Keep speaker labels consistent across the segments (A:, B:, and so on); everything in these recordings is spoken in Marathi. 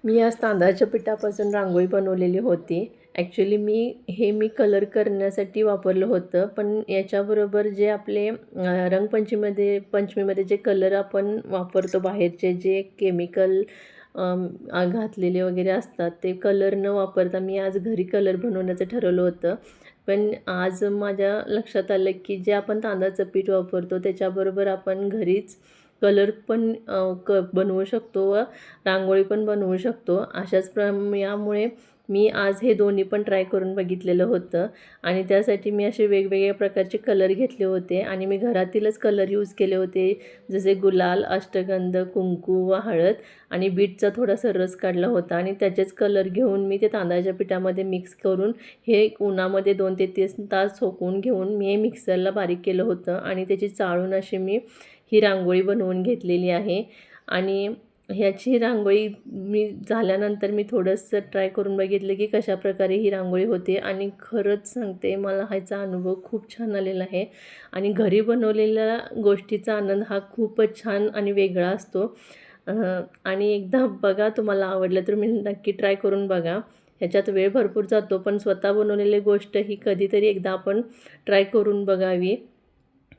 A: मी आज तांदळाच्या पिठापासून रांगोळी बनवलेली होती. ॲक्च्युली मी कलर करण्यासाठी वापरलं होतं, पण याच्याबरोबर जे आपले पंचमीमध्ये जे कलर आपण वापरतो बाहेरचे जे केमिकल घातलेले वगैरे असतात, ते कलर न वापरता मी आज घरी कलर बनवण्याचं ठरवलं होतं. पण आज माझ्या लक्षात आलं की जे आपण तांदळाचं पीठ वापरतो त्याच्याबरोबर आपण घरीच कलर पण बनवू शकतो व रांगोळी पण बनवू शकतो. यामुळे मी आज हे दोन्ही पण ट्राय करून बघितलेलं होतं आणि त्यासाठी मी असे वेगवेगळ्या प्रकारचे कलर घेतले होते आणि मी घरातीलच कलर यूज केले होते. जसे गुलाल, अष्टगंध, कुंकू व हळद आणि बीटचा थोडासा रस काढला होता आणि त्याचेच कलर घेऊन मी ते तांदळाच्या पिठामध्ये मिक्स करून हे उन्हामध्ये 2 ते 3 तास सोकवून घेऊन मी हे मिक्सरला बारीक केलं होतं आणि त्याची चाळून अशी मी ही रांगोळी बनवून घेतलेली आहे. आणि ह्याची रांगोळी झाल्यानंतर मी थोडंसं ट्राय करून बघितलं की कशाप्रकारे ही रांगोळी होते आणि खरंच सांगते मला ह्याचा अनुभव खूप छान आलेला आहे. आणि घरी बनवलेल्या गोष्टीचा आनंद हा खूपच छान आणि वेगळा असतो. आणि एकदा बघा तुम्हाला आवडलं तर मी नक्की ट्राय करून बघा. ह्याच्यात वेळ भरपूर जातो, पण स्वतः बनवलेली गोष्ट ही कधीतरी एकदा आपण ट्राय करून बघावी.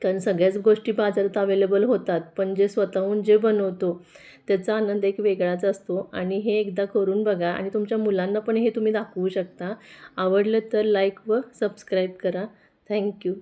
A: कारण सगळ्याच गोष्टी बाजारात अवेलेबल होतात, पण स्वतःहून जे बनवतो त्याचा आनंद एक वेगळाच असतो. आणि हे एकदा करून बघा आणि तुमच्या मुलांना पण हे तुम्ही दाखवू शकता. आवडलं तर लाईक व सबस्क्राईब करा. थँक्यू.